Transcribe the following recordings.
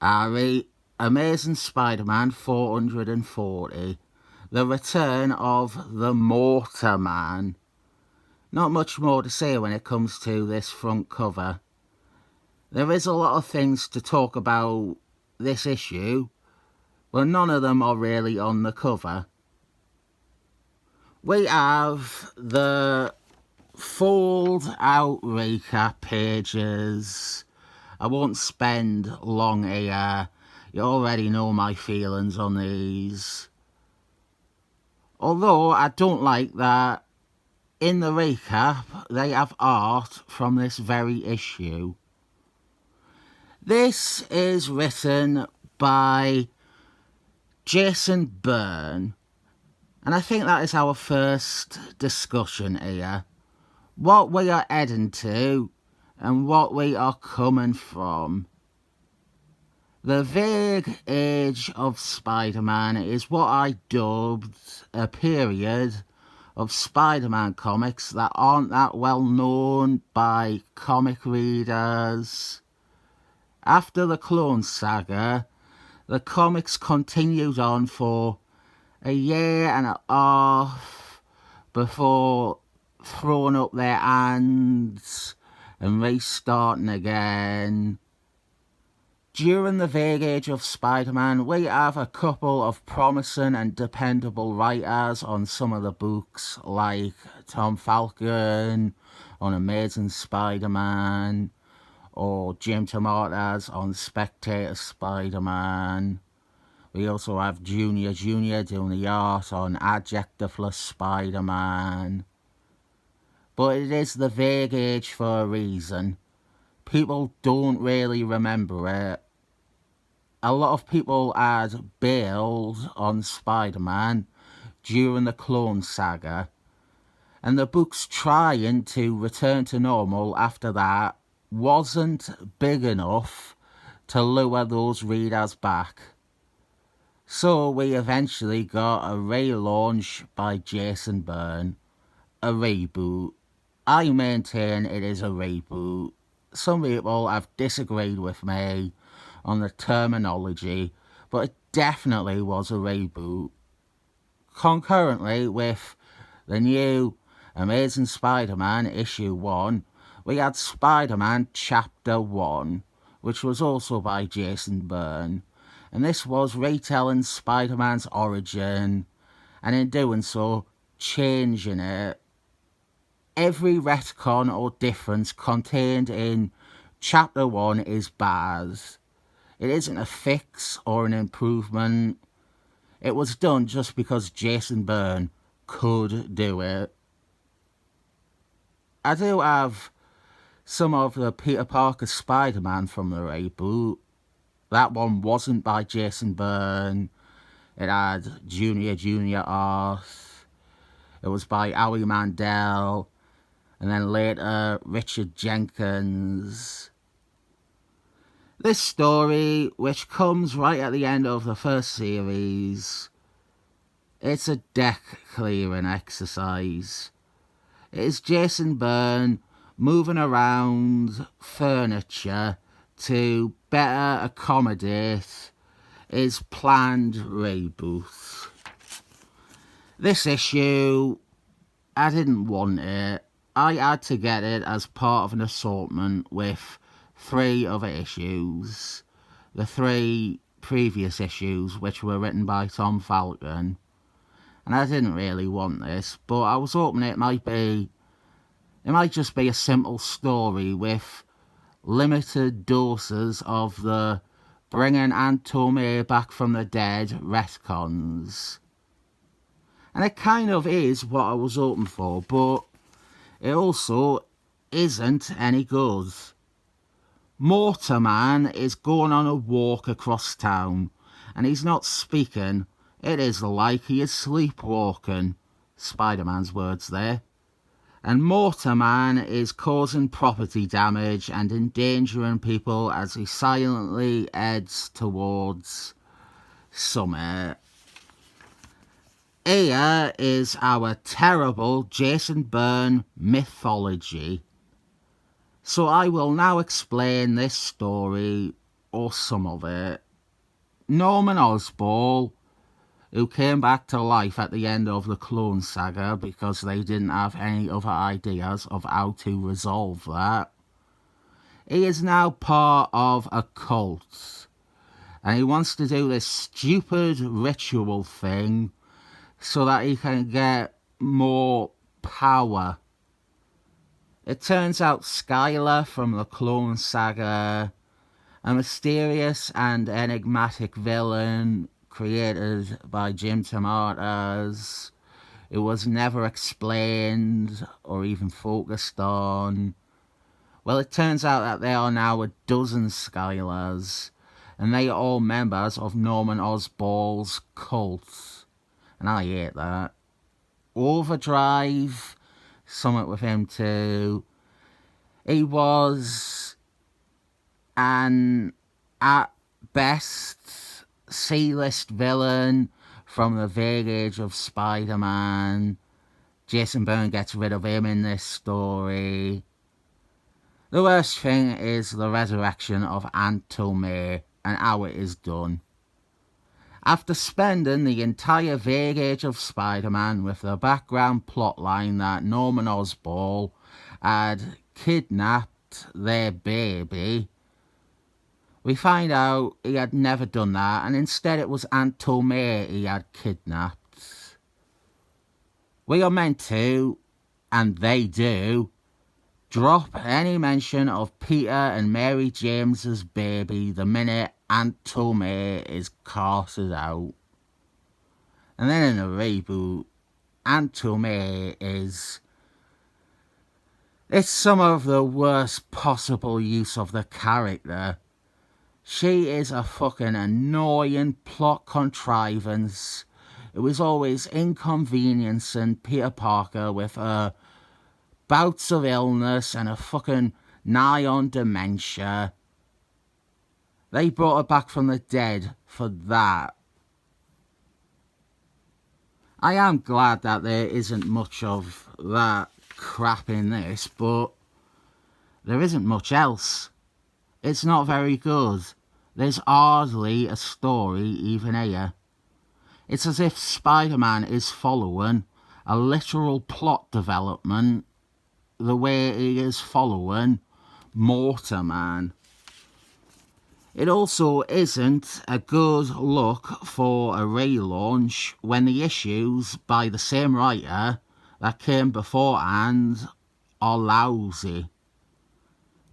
Amazing Spider-Man 440, The Return of the Molten. Not much more to say when it comes to this front cover. There is a lot of things to talk about this issue, but none of them are really on the cover. We have the fold out recap pages. I won't spend long here. You already know my feelings on these. Although I don't like that in the recap they have art from this very issue. This is written by Jason Byrne, and I think that is our first discussion here. What we are heading to and what we are coming from. The vague age of Spider-Man is what I dubbed a period of Spider-Man comics that aren't that well known by comic readers. After the Clone Saga, the comics continued on for a year and a half before throwing up their hands and restarting again. During the vague age of Spider-Man, we have a couple of promising and dependable writers on some of the books, like Tom Falcon on Amazing Spider-Man, or Jim Tomatoes on Spectator Spider-Man. We also have Junior doing the art on Adjectiveless Spider-Man. But it is the vague age for a reason. People don't really remember it. A lot of people had bailed on Spider-Man during the Clone Saga, and the books trying to return to normal after that wasn't big enough to lure those readers back. So we eventually got a relaunch by Jason Byrne, a reboot. I maintain it is a reboot. Some people have disagreed with me on the terminology, but it definitely was a reboot. Concurrently with the new Amazing Spider-Man issue 1, we had Spider-Man Chapter 1, which was also by Jason Byrne, and this was retelling Spider-Man's origin, and in doing so, changing it. Every retcon or difference contained in Chapter 1 is bad. It isn't a fix or an improvement. It was done just because Jason Byrne could do it. I do have some of the Peter Parker Spider-Man from the reboot. That one wasn't by Jason Byrne. It had Junior art. It was by Howie Mandel. And then later, Richard Jenkins. This story, which comes right at the end of the first series, it's a deck clearing exercise. It is Jason Byrne moving around furniture to better accommodate his planned reboot. This issue, I didn't want it. I had to get it as part of an assortment with 3 other issues. The 3 previous issues, which were written by Tom Falcon. And I didn't really want this, but I was hoping it might just be a simple story with limited doses of the bringing Aunt Tomei back from the dead retcons. And it kind of is what I was hoping for, but it also isn't any good. Molten is going on a walk across town, and he's not speaking. It is like he is sleepwalking. Spider-Man's words there. And Molten is causing property damage and endangering people as he silently heads towards Summit. Here is our terrible Jason Byrne mythology. So I will now explain this story or some of it. Norman Osborn, who came back to life at the end of the Clone Saga because they didn't have any other ideas of how to resolve that. He is now part of a cult, and he wants to do this stupid ritual thing so that he can get more power. It turns out Skylar from the Clone Saga, a mysterious and enigmatic villain created by Jim Tomatoes, it was never explained or even focused on. Well, it turns out that there are now a dozen Skylars, and they are all members of Norman Osborn's cult. And I hate that. Overdrive, something with him too. He was an, at best, C-list villain from the vague age of Spider-Man. Jason Byrne gets rid of him in this story. The worst thing is the resurrection of Aunt May and how it is done. After spending the entire vague age of Spider-Man with the background plotline that Norman Osborn had kidnapped their baby, we find out he had never done that, and instead it was Aunt May he had kidnapped. We are meant to, and they do, drop any mention of Peter and Mary James's baby the minute Aunt May is casted out. And then in the reboot, Aunt May is... it's some of the worst possible use of the character. She is a fucking annoying plot contrivance. It was always inconveniencing Peter Parker with her bouts of illness and a fucking nigh on dementia. They brought her back from the dead for that. I am glad that there isn't much of that crap in this, but there isn't much else. It's not very good. There's hardly a story even here. It's as if Spider-Man is following a literal plot development the way he is following Molten. It also isn't a good look for a relaunch when the issues by the same writer that came beforehand are lousy.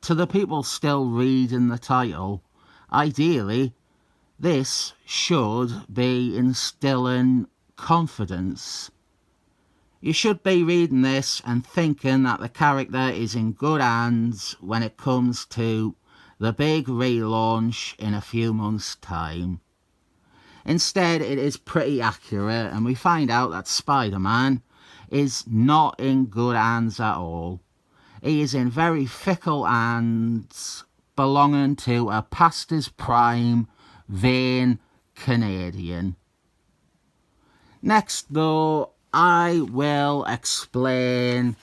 To the people still reading the title, ideally, this should be instilling confidence. You should be reading this and thinking that the character is in good hands when it comes to the big relaunch in a few months' time. Instead, it is pretty accurate, and we find out that Spider-Man is not in good hands at all. He is in very fickle hands, belonging to a past his prime, vain Canadian. Next, though, I will explain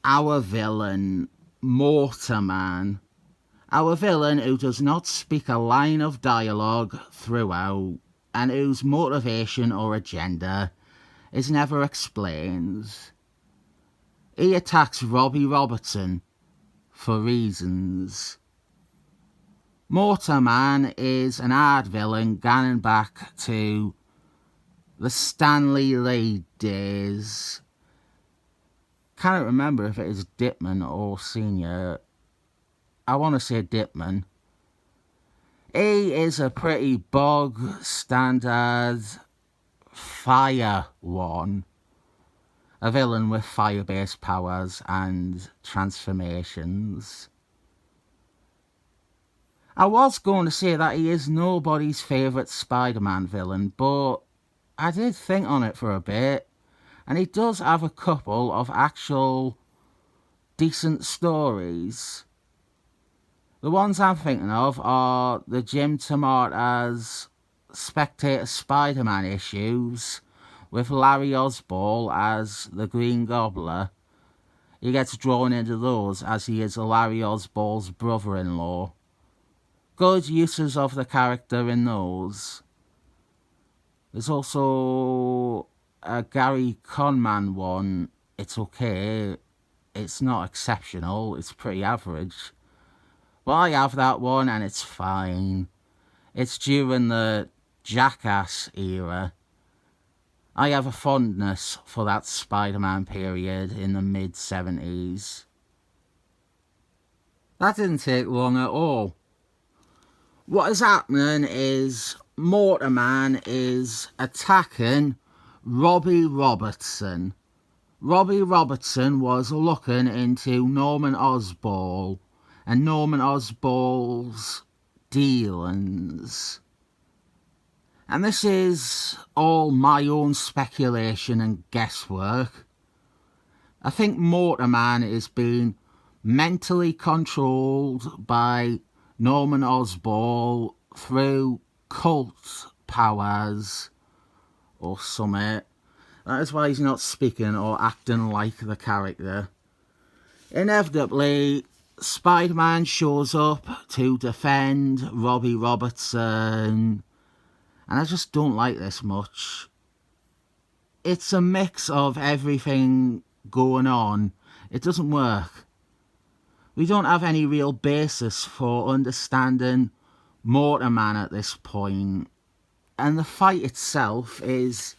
our villain, Molten. Our villain who does not speak a line of dialogue throughout, and whose motivation or agenda is never explained. He attacks Robbie Robertson for reasons. Molten is an hard villain going back to the Stanley Lee days. Can't remember if it is Dipman or Senior. I want to say Dipman. He is a pretty bog standard fire one. A villain with fire-based powers and transformations. I was going to say that he is nobody's favourite Spider-Man villain, but I did think on it for a bit, and he does have a couple of actual decent stories. The ones I'm thinking of are the Jim Tomatoes Spectator Spider-Man issues with Larry Osborn as the Green Gobbler. He gets drawn into those as he is Larry Osborn's brother-in-law. Good uses of the character in those. There's also a Gary Conman one. It's okay. It's not exceptional. It's pretty average. But I have that one and it's fine. It's during the Jackass era. I have a fondness for that Spider-Man period in the mid-70s. That didn't take long at all. What is happening is Molten is attacking Robbie Robertson. Robbie Robertson was looking into Norman Osborn and Norman Osborn's dealings. And this is all my own speculation and guesswork. I think Molten is being mentally controlled by Norman Osborn through cult powers or something. That is why he's not speaking or acting like the character. Inevitably, Spider-Man shows up to defend Robbie Robertson, and I just don't like this much. It's a mix of everything going on. It doesn't work. We don't have any real basis for understanding Molten at this point, and the fight itself is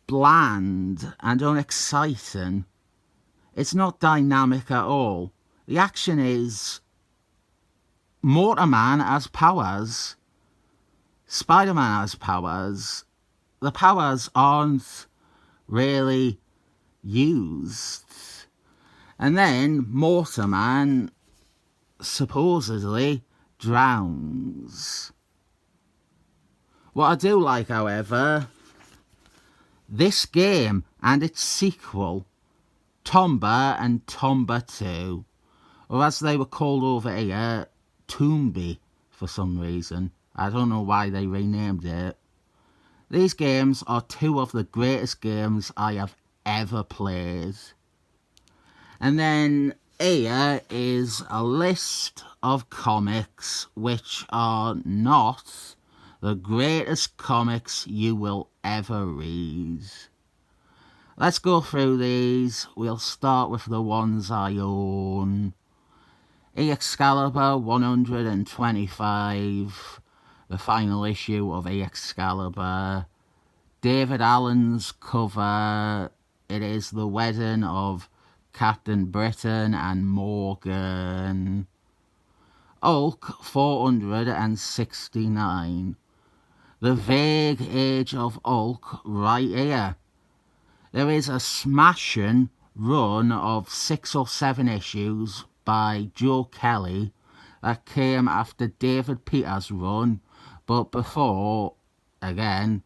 bland and unexciting. It's not dynamic at all. The action is Molten has powers. Spider-Man has powers. The powers aren't really used. And then Molten supposedly drowns. What I do like, however, this game and its sequel, Tomba and Tomba 2, or as they were called over here, Toomby for some reason. I don't know why they renamed it. These games are two of the greatest games I have ever played. And then here is a list of comics which are not the greatest comics you will ever read. Let's go through these. We'll start with the ones I own. Excalibur 125, the final issue of Excalibur. David Allen's cover. It is the wedding of Captain Britain and Morgan. Hulk 469. The Vague Age of Hulk right here. There is a smashing run of 6 or 7 issues by Joe Kelly that came after David Peters' run, but before, again,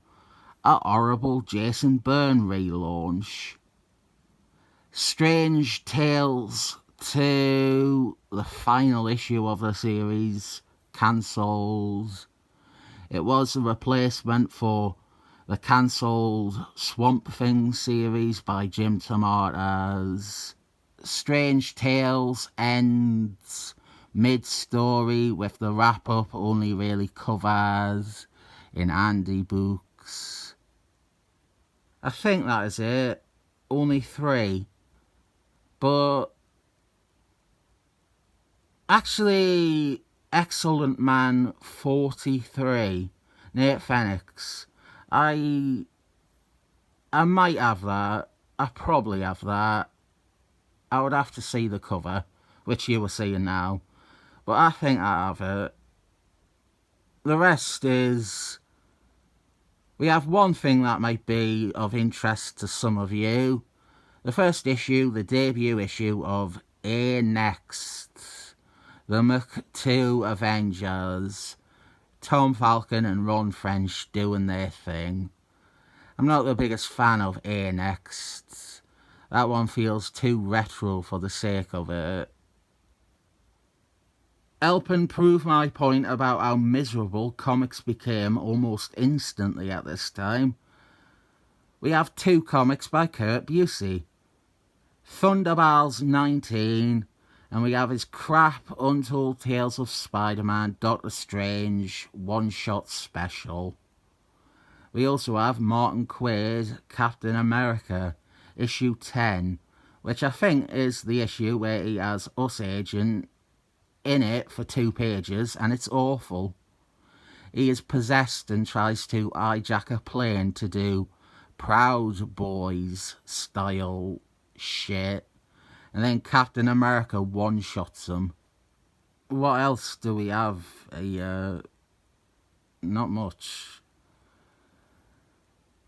a horrible Jason Byrne relaunch. Strange Tales 2, the final issue of the series, cancelled. It was a replacement for the cancelled Swamp Thing series by Jim Tomatoes. Strange Tales ends mid-story with the wrap-up only really covers in Andy books. I think that is it. Only 3. But actually, Excellent Man 43, Nate Fenix. I might have that. I probably have that. I would have to see the cover, which you are seeing now. But I think I have it. The rest is... We have one thing that might be of interest to some of you. The first issue, the debut issue of A Next, the Mach-2 Avengers, Tom Falcon and Ron French doing their thing. I'm not the biggest fan of A Next. That one feels too retro for the sake of it. Helping prove my point about how miserable comics became almost instantly at this time, we have 2 comics by Kurt Busey. Thunderball's 19 And we have his crap Untold Tales of Spider-Man, Doctor Strange, one-shot special. We also have Martin Quaid, Captain America, issue 10, which I think is the issue where he has Us Agent in it for 2 pages, and it's awful. He is possessed and tries to hijack a plane to do Proud Boys style shit, and then Captain America one-shots him. What else do we have? Not much.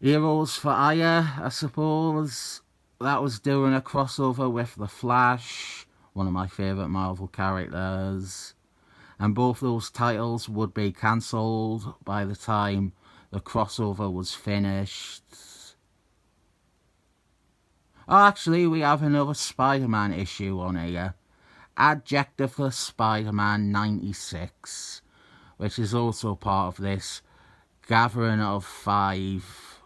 Heroes for Hire, I suppose. That was doing a crossover with The Flash, one of my favourite Marvel characters. And both those titles would be cancelled by the time the crossover was finished. Oh, actually, we have another Spider-Man issue on here. Adjective for Spider-Man 96, which is also part of this Gathering of 5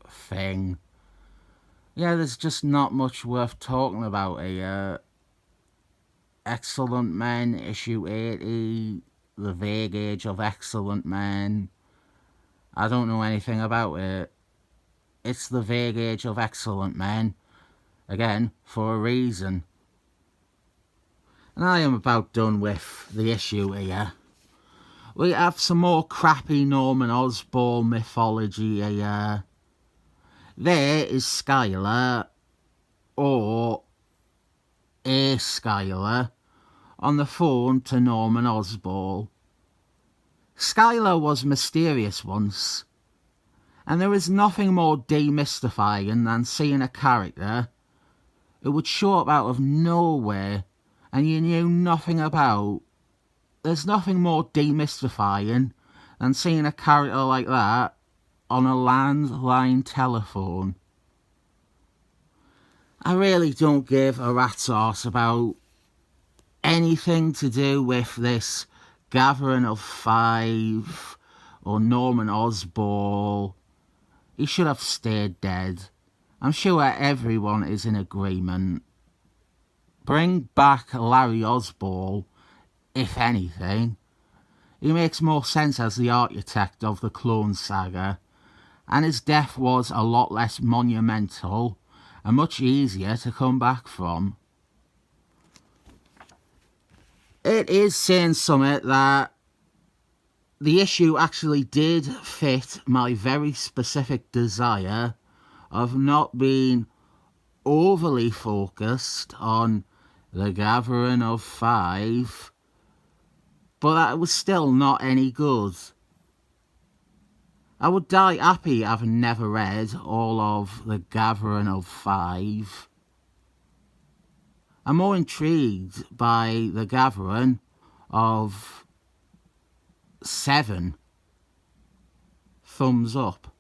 thing. Yeah, there's just not much worth talking about here. Excellent Men, issue 80, The Vague Age of Excellent Men. I don't know anything about it. It's The Vague Age of Excellent Men. Again, for a reason. And I am about done with the issue here. We have some more crappy Norman Osborn mythology here. There is Skylar, or a Skylar, on the phone to Norman Osborn. Skylar was mysterious once, and there is nothing more demystifying than seeing a character who would show up out of nowhere and you knew nothing about. There's nothing more demystifying than seeing a character like that on a landline telephone. I really don't give a rat's arse about anything to do with this Gathering of 5 or Norman Osborn. He should have stayed dead. I'm sure everyone is in agreement. Bring back Larry Osborn, if anything. He makes more sense as the architect of the Clone Saga, and his death was a lot less monumental and much easier to come back from. It is saying something that the issue actually did fit my very specific desire of not being overly focused on the Gathering of 5, but that was still not any good. I would die happy having never read all of the Gathering of 5. I'm more intrigued by the Gathering of 7. Thumbs up.